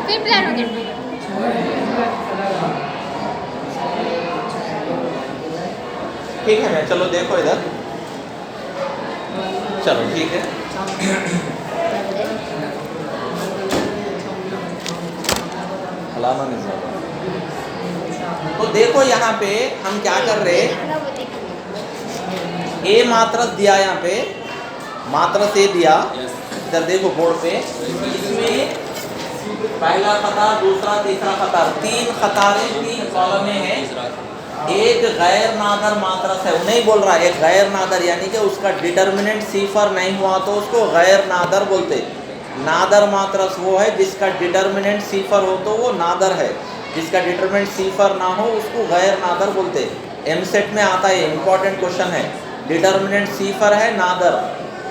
फिर प्लान हो गया। ठीक है मैं चलो देखो इधर, चलो ठीक है। फलाना नहीं ज़्यादा। तो देखो यहाँ पे हम क्या कर रहे हैं, ए मात्रस दिया, यहाँ पे मात्रस ए दिया, इधर देखो बोर्ड पे, इसमें पहला कतार, दूसरा, तीसरा कतार, 3 कतारें 3 कॉलमें हैं। एक गैर नादर मात्रस है, वो नहीं बोल रहा, एक गैर नादर यानी कि उसका डिटर्मिनेंट सिफर नहीं हुआ तो उसको गैर नादर बोलते। नादर मात्रस वो है जिसका डिटर्मिनेंट सिफर हो तो वो नादर है, जिसका डिटर्मिनेंट सिफर ना हो उसको गैर नादर बोलते। एमसेट में आता है, इंपॉर्टेंट क्वेश्चन है। डिटर्मिनेंट सिफर है नादर,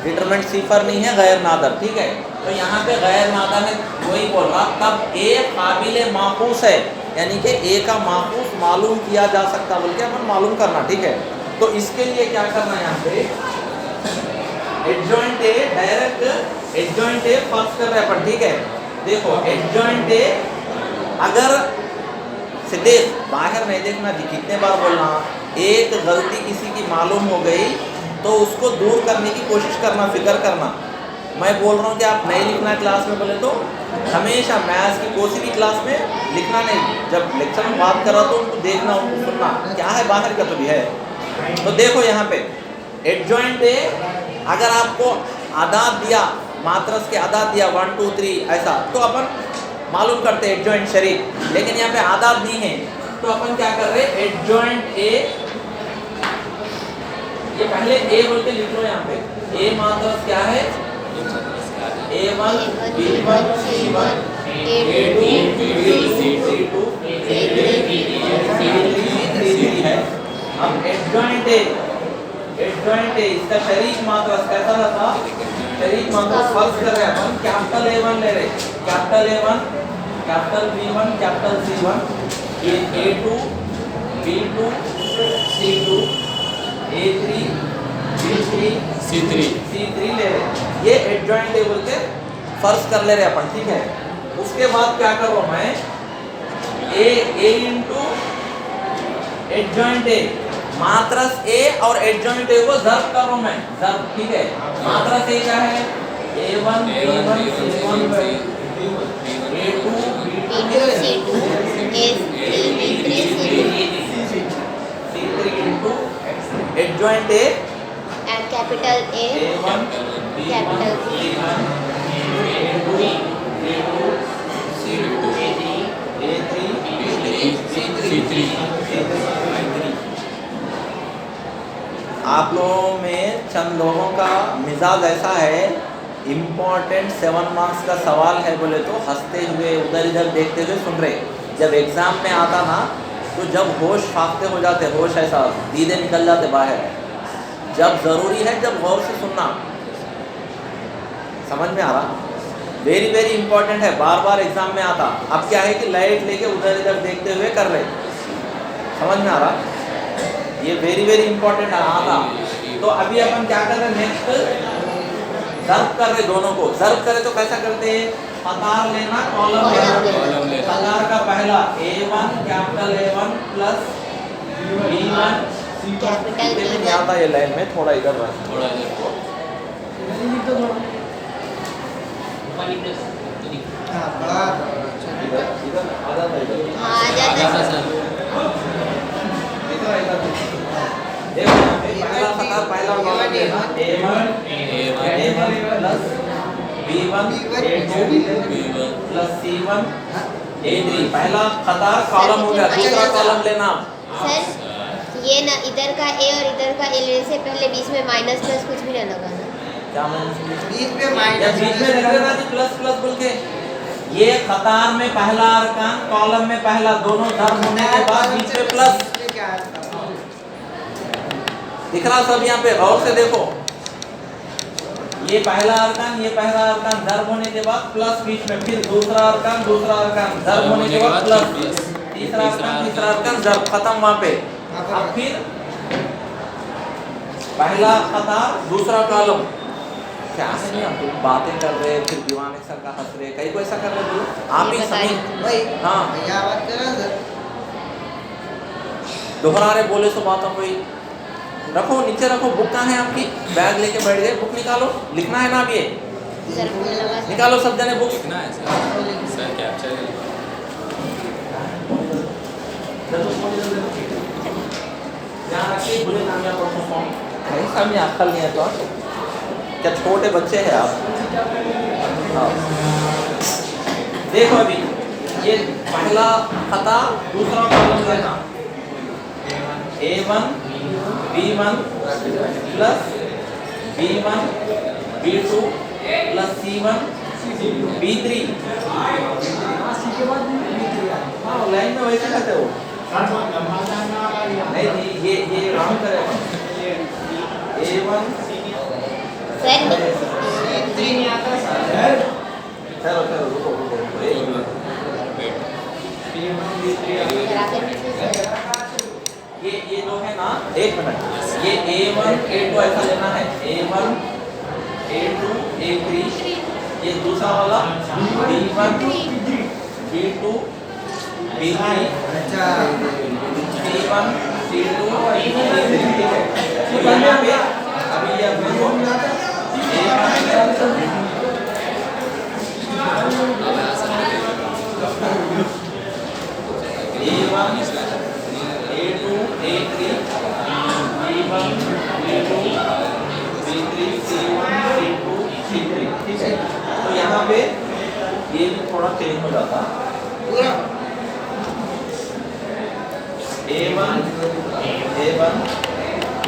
डिटर्मिनेंट सिफर नहीं है गैर नादर, ठीक है। तो यहाँ पे गैर नादर है, वही बोल रहा। तब ए काबिल माकूस है, यानी कि ए का माकूस मालूम किया जा सकता, बोल के अपन मालूम करना, ठीक है। तो इसके लिए क्या करना है, यहाँ पे adjoint A, direct adjoint A first कर रहे हैं अपन, ठीक है। देखो एडजॉइंट ए, अगर से देख बाहर नहीं देखना जी, कितने बार बोलना, एक गलती किसी की मालूम हो गई तो उसको दूर करने की कोशिश करना, फिक्र करना। मैं बोल रहा हूँ कि आप नहीं लिखना क्लास में, बोले तो हमेशा मैथ्स की कोई भी क्लास में लिखना नहीं, जब लेक्चर में बात कर रहा तो उनको देखना, उनको सुनना, क्या है बाहर का तो भी है। तो देखो यहाँ पे एडजॉइंट ए, अगर आपको आदाद दिया, मात्रस के आदाद दिया 1 2 3 ऐसा, तो अपन मालूम करते हैं एडजॉइंट शरीक। लेकिन यहाँ पे आदाद नहीं है तो अपन क्या कर रहे हैं, एडजॉइंट ए, ये पहले ए बोल के लिख लो। यहाँ पे ए मात्रस क्या है, A1 B1 C1 A2 B2 C2 A3 C3 है। अब एडजॉइंट ए, एडजॉइंट ए इसका शरीक मात्रस कैसा रहता, शरीक मात्रस फर्स्ट कर रहे हैं अपन, कैपिटल A1 ले रहे, capital A1, capital B1, capital C1, A2 B2 C2 A3 B3 C3 ले रहे, ये एडजॉइंट टेबल के फर्स्ट कर ले रहे अपन, ठीक है। उसके बाद क्या करो, मैं ए इंटू एडजॉइंट ए, मात्रस ए और एडजॉइंट ए को ज़र्ब कर रहा हूं मैं, ज़र्ब, ठीक है। मात्रस ए क्या है, A1 B1 C1 A2 B2 C2 C3 into adjoint A capital A, A1 capital B, A2 B2 C2 A3 C3। आप लोगों में चंद लोगों का मिजाज ऐसा है, इम्पोर्टेंट 7 मार्क्स का सवाल है बोले तो हंसते हुए उधर इधर देखते हुए सुन रहे, जब एग्जाम में आता ना तो जब होश फाकते हो जाते, होश ऐसा दीदे निकल जाते बाहर। जब ज़रूरी है जब गौर से सुनना, समझ में आ रहा, वेरी वेरी इंपॉर्टेंट है, बार बार एग्जाम में आता। अब क्या है कि लाइट लेके उधर इधर देखते हुए कर रहे, समझ में आ रहा, ये वेरी वेरी इंपॉर्टेंट आता। तो अभी अपन क्या कर रहे हैं, नेक्स्ट ज़र्ब कर रहे, दोनों को ज़र्ब करे तो कैसा करते हैं, कतार लेना, कॉलम लेना। कतार का पहला A1 capital A1 plus B1 capital में नहीं आता ये लाइन में, थोड़ा इधर रख, थोड़ा इधर इधर आधा था, इधर हाँ आ जाता है। सर इधर इधर देखो यहाँ पे पहला कतार, पहला कॉलम लेना, A1 plus B1 A2 plus C1 A3, पहला कतार कॉलम हो गया। दूसरा कॉलम लेना सर ये ना इधर का ए और इधर का ए लेने से पहले बीच में माइनस प्लस कुछ भी ना लगाना, क्या बीच में या माइनस बीच में रख देना जी प्लस प्लस बोल के। ये कतार में पहला अरकान, कॉलम में पहला, दोनों ज़र्ब होने के बाद बीच में प्लस दिख रहा सब। यहाँ पे गौर से देखो, ये पहला अरकान, ये पहला अरकान, ज़र्ब होने के बाद प्लस बीच में, फिर दूसरा अरकान, ज़र्ब होने के बाद प्लस, तीसरा अरकान, ज़र्ब, खत्म वहाँ पे। अब फिर पहला कतार, दूसरा कॉलम, क्या है नहीं, हम तो बातें कर रहे फिर दीवाने सर का हंस रहे, कहीं को ऐसा कर रहे बोलो आप ही बता सही रही भाई हाँ क्या बात कर रहा सर? दोहरा रहे बोले सो बातों को ही। रखो नीचे रखो, बुक कहाँ है आपकी? बैग लेके बैठ गए, बुक निकालो, लिखना है ना अब ये, सर बोलने लगा निकालो सब जने बुक। लिखना है सर कैप्चर ध्यान रखिए बुरे कामयाब परसों फॉर्म नहीं सामने अक्ल नहीं है तो क्या छोटे बच्चे हैं आप? हाँ देखो अभी ये पहला खता दूसरा कॉलम लेना A1 B1 plus B1 B2 plus C1 B3 हाँ लाइन में वैसे कहते हो नहीं नहीं ये राउंड करेगा A1 सर चलो चलो रुको रुको ये जो है ना एक मिनट ये A1 A2 ऐसा लेना है A1 A2 A3 ये दूसरा वाला B1 B2 B3 अच्छा C1 C2 ठीक है तो यहाँ पे अभी ये अपने को A1 A2 A3 B1 B2 B3 C1 C2 C3 ठीक है तो यहाँ पे ये भी थोड़ा चेंज हो जाता पूरा A1 A1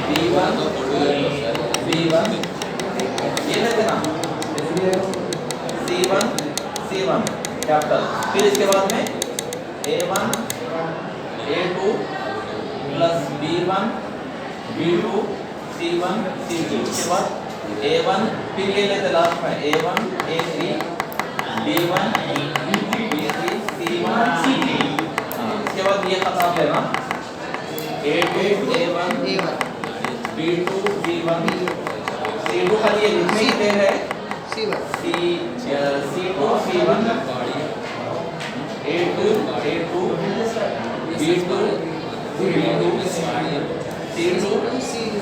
B1 B1 ये लेते ना C1 C1 कैपिटल फिर इसके बाद में A1 A2 plus B1 B2 C1 C2 इसके बाद A1 फिर ये लेते लास्ट में A1 A3 B1 B3 C1 C3 इसके बाद ये खत्म लेना A2 A1 B2 B1 C2 खाली ये लिखने ही दे है sewer C2 C1 A2 A2 B2 B2 C2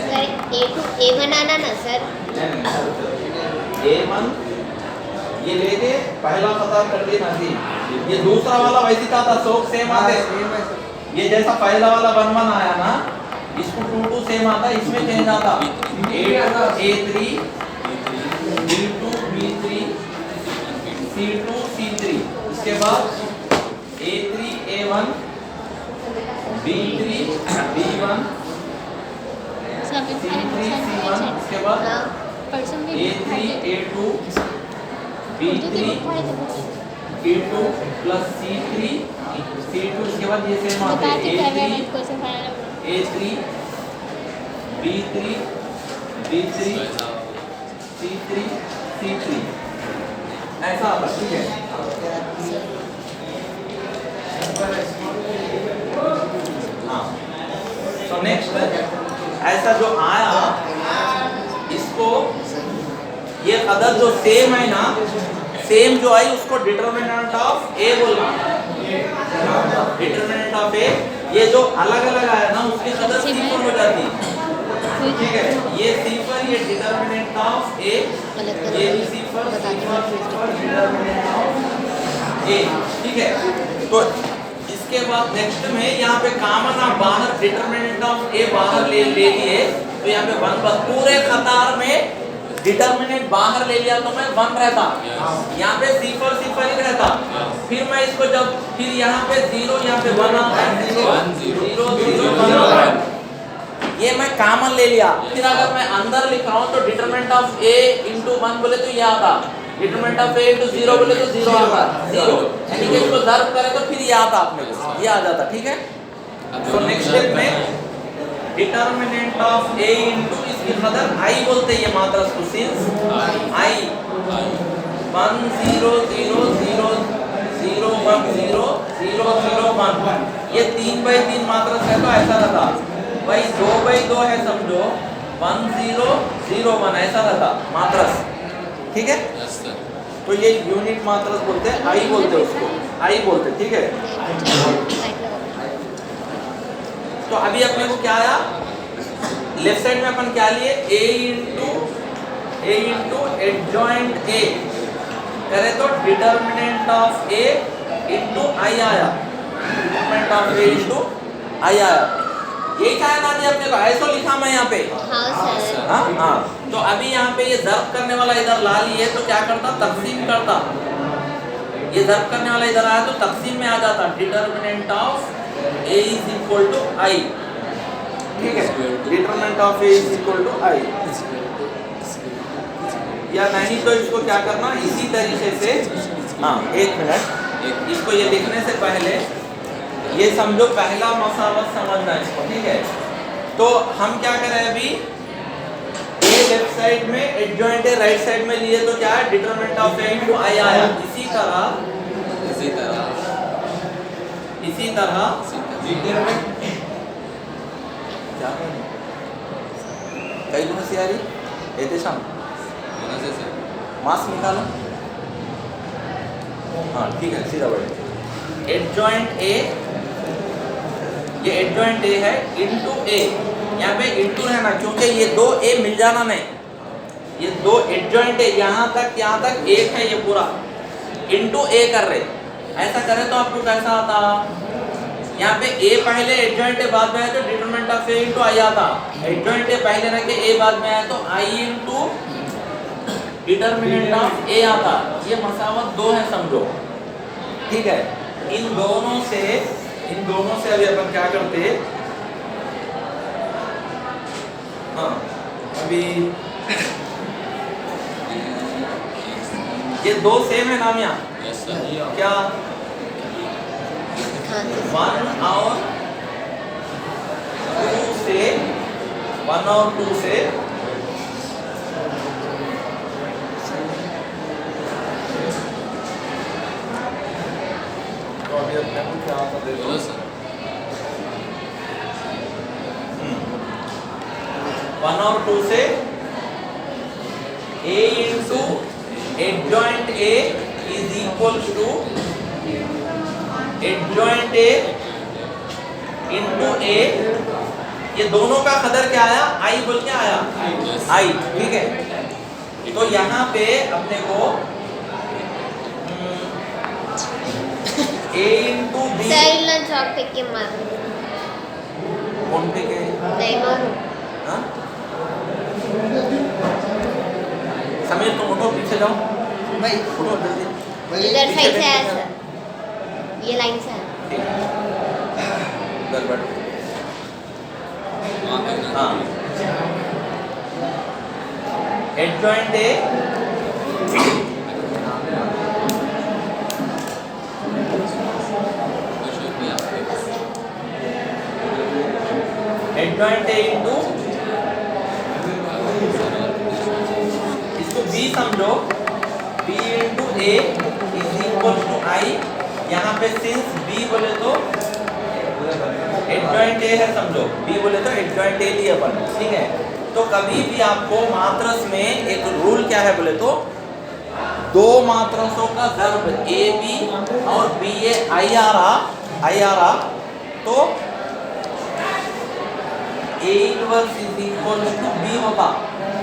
sir A1 आना ना सर A1 ये लेके पहला खत्म कर देना थी ये दूसरा वाला वैसे का था शौक सेम आते ये जैसा पहला वाला 1 1 आया ना इसको 2 2 सेम आता इसमें चेंज आता A2 A3 B2 B3 C2 C3 इसके बाद A3 A1 B3 B1 C3 C1 इसके बाद A3 A2 B3 B2 plus C3 C2 इसके बाद ये सेम आते हैं A3 B3 B3 C3 C3 ऐसा आता ठीक है हाँ तो नेक्स्ट ऐसा जो आया इसको ये अदर जो सेम है ना सेम जो आई उसको डिटरमिनेंट ऑफ ए बोलना डिटरमिनेंट ऑफ ए ये जो अलग अलग आया ना उसकी अदर सिंपल हो जाती ठीक है ये सिंपल ये डिटरमिनेंट ऑफ ए ये भी सिंपल डिटरमिनेंट ऑफ ए ठीक है तो इसके बाद नेक्स्ट में यहाँ पे कॉमन आप बाहर डिटरमिनेंट ऑफ ए बाहर ले लिए तो यहाँ पे 1 बस पूरे कतार में डिटरमिनेंट बाहर ले लिया तो मैं 1 रहता यहाँ पे सिंपल ही रहता फिर मैं इसको जब फिर यहाँ पे 0 यहाँ पे 1 आता है 0 0 0 ये मैं कॉमन ले लिया फिर अगर मैं अंदर लिख रहा हूँ तो डिटरमिनेंट ऑफ ए इंटू 1 बोले तो ये आता डिटरमिनेंट ऑफ ए इंटू 0 बोले तो 0 आता 0 यानी कि इसको ज़र्ब करें तो फिर ये आता अपने को ये आ जाता ठीक है तो नेक्स्ट स्टेप में डिटरमिनेंट ऑफ ए इंटू इसकी कदर आई बोलते हैं ये मात्रा को सिंस आई 1 0 0 0 0 1 0 0 0 1 ये 3 बाई 3 मात्रा है तो ऐसा रहता भाई 2/2 है समझो, 1 0 0 1 ऐसा रहता मात्रस, ठीक है। Yes, sir. तो ये यूनिट मात्रस बोलते हैं, आई बोलते हैं उसको, आई बोलते हैं, ठीक है। तो अभी अपने को क्या आया, लेफ्ट साइड में अपन क्या लिए, a इंटू एडजॉइंट a करे तो डिटर्मिनेंट ऑफ a इंटू आई आया, डिटर्मिनेंट ऑफ a इंटू आई आया। यही क्या है ना जी अपने को, ऐसो लिखा मैं यहाँ पे, हाँ सर। हाँ हाँ। तो अभी यहाँ पे ये ज़र्ब करने वाला इधर ला लिए तो क्या करता, तकसीम करता। ये ज़र्ब करने वाला इधर आया तो तकसीम में आ जाता, determinant of a is equal to I, ठीक है। Determinant of a is equal to I, या नहीं तो इसको क्या करना इसी तरीके से, हाँ एक मिनट, इसको ये लिखने से पहले ये समझो पहला मसावत समझना इसको, ठीक है। तो हम क्या करें अभी, ए लेफ्ट साइड में एडजॉइंट है राइट साइड में लिए तो क्या है, determinant of a into I आया। इसी तरह क्या कई गुना सी आ रही ये शाम मास निकालो, हाँ ठीक है सीधा बढ़े। एडजॉइंट ए, ये एडजॉइंट ए है इनटू ए, यहाँ पे इनटू है ना क्योंकि ये दो ए मिल जाना नहीं, ये दो एडजॉइंट ए यहाँ तक एक है ये पूरा, इनटू ए कर रहे, ऐसा करें तो आपको कैसा आता, यहाँ पे ए पहले एडजॉइंट ए बाद में आया तो determinant of A into I आता, एडजॉइंट ए पहले रख के ए बाद में आया तो आई इनटू डिटरमिनेंट ऑफ ए आता। ये मसावत दो है समझो, ठीक है। इन दोनों से अभी अपन क्या करते, हाँ अभी ये दो सेम है नाम यहाँ, Yes, sir. क्या हाँ सर। 1 और 2 से 1 और 2 से तो अभी अपने को क्या आता देखो, बोलो सर. 1 और 2 से a into adjoint a is equal to adjoint a into a, ये दोनों का कदर क्या आया, i बोल के आया, Yes. i, ठीक है। तो यहाँ पे अपने को a इंटू b, सर इन चौक पे के मार कौन पे के, नहीं मारो। हाँ? समीर तुम उठो, पीछे जाओ, भाई उठो जल्दी, भाई इधर साइड से आया पीछे सर, ये लाइन से आया। ठीक है। उधर बैठ, वहाँ पे ना. हाँ एडजॉइंट ए कुछ भी आपके एडजॉइंट ए इंटू, इसको b समझो, b into A is equal to I. यहाँ पे सिंस b बोले तो एडजॉइंट ए है समझो, b बोले तो एडजॉइंट ए लिए अपन, ठीक है। तो कभी भी आपको मात्रस में एक रूल क्या है बोले तो, दो मात्रसों का ज़र्ब ए बी और बी ए आई आ रहा तो a inverse is equal to b होता,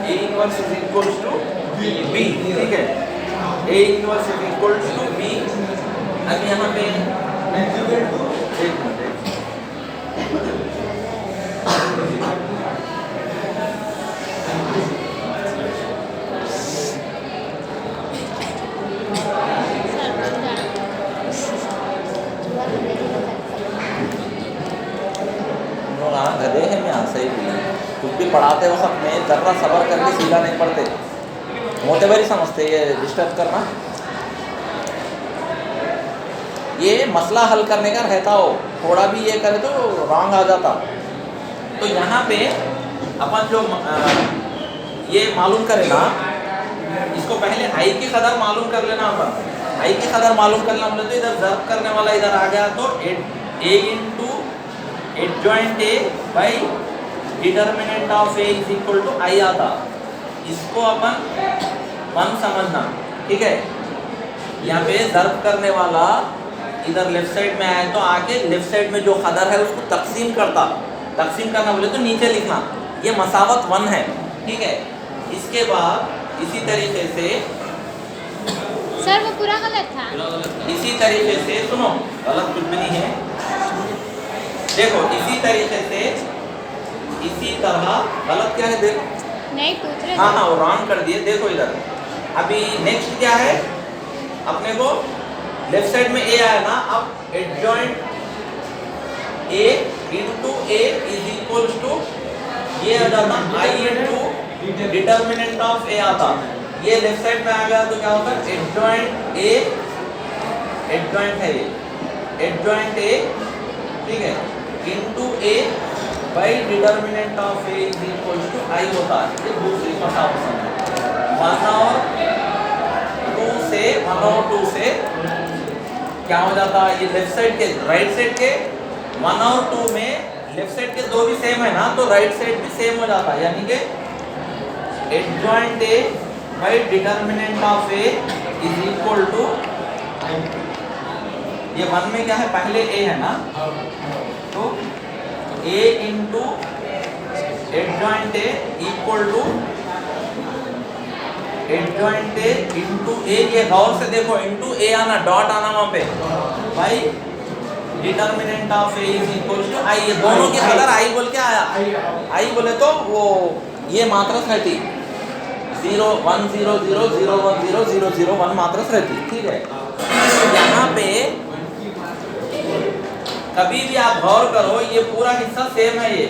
a inverse is equal to b, ठीक है। A inverse is equal to b. अब यहाँ पे एक मिनट, गधे हैं मैं सही भी, कुछ भी पढ़ाते वक्त में जर्रा सबर करके सीधा नहीं पढ़ते, मोतेबरी समझते ये डिस्टर्ब करना। ये मसला हल करने का रहता हो, थोड़ा भी ये करे तो रॉन्ग आ जाता। तो यहाँ पे अपन जो ये मालूम करे ना, इसको पहले आई की कदर मालूम कर लेना। अपन आई की कदर मालूम करना बोले तो इधर ज़र्ब करने वाला इधर आ गया तो a into adjoint A by determinant of A is equal to I आता। इसको अपन 1 समझना, ठीक है। यहाँ पे ज़र्ब करने वाला इधर लेफ्ट साइड में आए तो आके लेफ्ट साइड में जो कदर है उसको तकसीम करता, तकसीम करना बोले तो नीचे लिखना, ये मसावत 1 है, ठीक है। इसके बाद इसी तरीके से सर वो पूरा गलत था। इसी तरीके से सुनो, गलत कुछ भी नहीं है, देखो इसी तरीके से इसी तरह गलत क्या है देखो, नहीं पूछ रहे हाँ हाँ वो रॉन्ग कर दिए। देखो इधर अभी नेक्स्ट क्या है, अपने को लेफ्ट साइड में ए आया ना, अब adjoint A into A is equals to ये आ जाता I into determinant of A आता। ये लेफ्ट साइड में आ गया तो क्या होगा, एडजॉइंट ए, एडजॉइंट है ये एडजॉइंट ए, ठीक है, into a by determinant of A is equals to I होता है। ये दूसरी मसावत है। 1 और 2 से 1 और 2 से क्या हो जाता है, ये लेफ्ट साइड के राइट साइड के 1 और 2 में लेफ्ट साइड के दो भी सेम है ना, तो राइट साइड भी सेम हो जाता है, यानी कि adjoint A by determinant of A is equal to, ये 1 में क्या है, पहले ए है ना, तो a into adjoint a equal to adjoint A into a, ये गौर से देखो इंटू ए आना, डॉट आना वहां पे, भाई determinant of A is equal to I. ये दोनों की कदर आई बोल के आया, आई बोले तो वो ये मात्रस रहती 0 1 0 0 0 1 0 0 0 1 मात्रस रहती, ठीक है। यहाँ पे कभी भी आप गौर करो, ये पूरा हिस्सा सेम है ये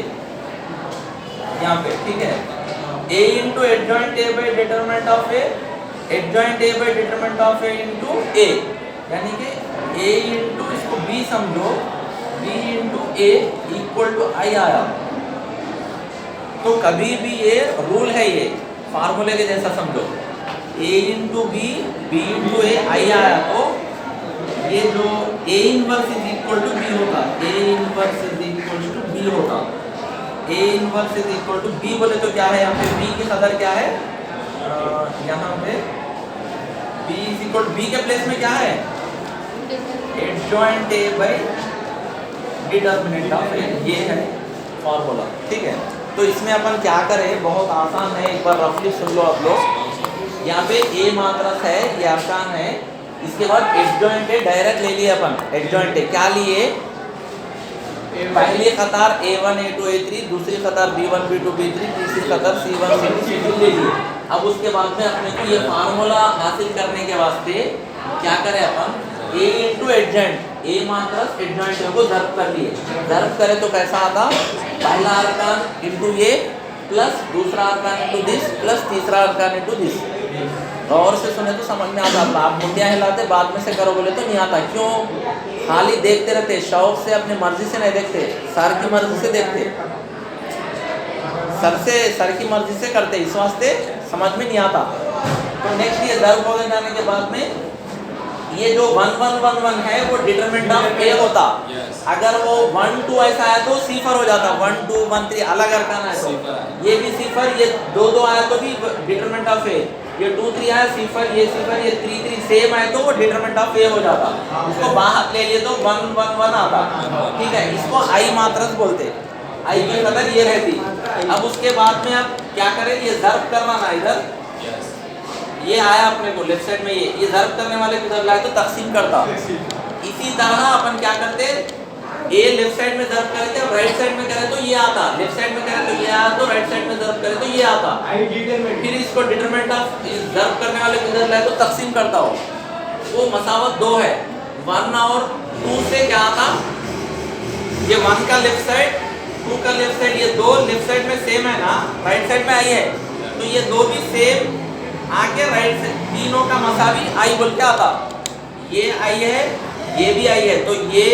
यहाँ पे, ठीक है। A into adjoint A by determinant of A, adjoint A by determinant of a into a, यानी कि ए इंटू इसको बी समझो, b into a equal to I आया। तो कभी भी ये रूल है, ये फार्मूले के जैसा समझो, a into b, b into a, I आया, तो ये जो a inverse is equal to b होता, a inverse is equal to b होता, a inverse is equal to b बोले तो क्या है, यहाँ पे बी की कदर क्या है, यहाँ पे b is equal to, b के प्लेस में क्या है, adjoint A by determinant of a, ये है फॉर्मूला, ठीक है। तो इसमें अपन क्या करें, बहुत आसान है, एक बार रफली सुन लो आप लोग। यहाँ पे ए मात्रस है, ये आसान है। इसके बाद एडजॉइंट ए डायरेक्ट ले लिए अपन, एडजॉइंट ए क्या लिए, पहली कतार A1 A2 A3, दूसरी कतार B1 B2 B3, तीसरी कतार C1 C2 C3 ले लिए। अब उसके बाद में अपने को ये फार्मूला हासिल करने के वास्ते क्या करें अपन, A into adjoint, A matrix adjoint को ज़र्ब कर लिए, ज़र्ब करें तो कैसा आता, पहला अरकान इंटू ये प्लस दूसरा अरकान इंटू दिस प्लस तीसरा अरकान इंटू दिस। गौर से सुने तो समझ में आता, आप मुंडियाँ हिलाते बाद में से करो बोले तो नहीं आता, क्यों, खाली देखते रहते, शौक से अपनी मर्जी से नहीं देखते, सर की मर्जी से देखते, सर की मर्जी से करते, इस वास्ते समझ में नहीं आता। तो नेक्स्ट ये ज़र्ब हो जाने के बाद में ये जो 1 1 1 1 है वो डिटरमिनेंट ऑफ ए होता, अगर वो 1 2 ऐसा आया तो सिफर हो जाता, 1 2 1 3 अलग अरकान है तो ये भी सिफर, ये 2 2 आया तो भी डिटरमिनेंट ऑफ ए, ये 2 3 आया सिफर, ये 3 3 सेम आए तो वो डिटरमिनेंट ऑफ ए हो जाता। उसको बाहर ले लिए तो 1 1 1 आता, ठीक है। इसको आई मात्रस बोलते, आई की कदर ये रहती। अब उसके बाद में आप क्या करें, ये ज़र्ब करना ना, इधर ये आया अपने को लेफ्ट साइड में, ये ज़र्ब करने वाले किधर लाए तो तकसीम करता। इसी तरह अपन क्या करते, ए लेफ्ट साइड में ज़र्ब करते, राइट साइड में करें तो ये आता, लेफ्ट साइड में करें तो ये आता, तो राइट साइड में ज़र्ब करें तो ये आता। फिर इसको डिटरमिनेंट ऑफ ज़र्ब करने वाले किधर लाए तो तकसीम करता हो, वो मसावत 2 है। 1 और 2 से क्या आता, ये 1 का लेफ्ट साइड 2 का लेफ्ट साइड, ये 2 लेफ्ट साइड में सेम है ना, राइट साइड में आई है, तो ये 2 भी सेम आके राइट से तीनों का मसावी आई बोल के आता, ये आई है ये भी आई है, तो ये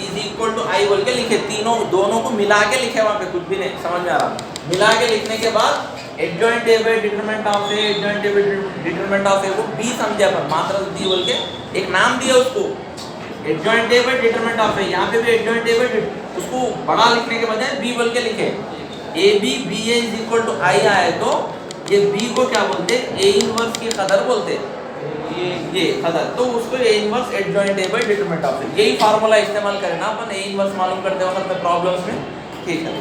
इज इक्वल टू आई बोल के लिखे, तीनों दोनों को मिला के लिखे, वहाँ पे कुछ भी नहीं समझ में आ रहा, मिला के लिखने के बाद adjoint A by determinant of A, adjoint A by determinant of A को बी समझे अपन, मात्रस बी बोल के एक नाम दिया उसको, adjoint A by determinant of A, यहाँ पे भी एडजॉइंट ए बाय, उसको बड़ा लिखने के बजाय बी बोल के लिखे, A B B A is equal to I आए तो ये बी को क्या बोलते हैं, ए इनवर्स की कदर बोलते हैं, ये कदर, तो उसको A inverse adjoint A by determinant of A, यही फार्मूला इस्तेमाल करें ना अपन ए इनवर्स मालूम करते वक्त प्रॉब्लम्स में, ठीक है।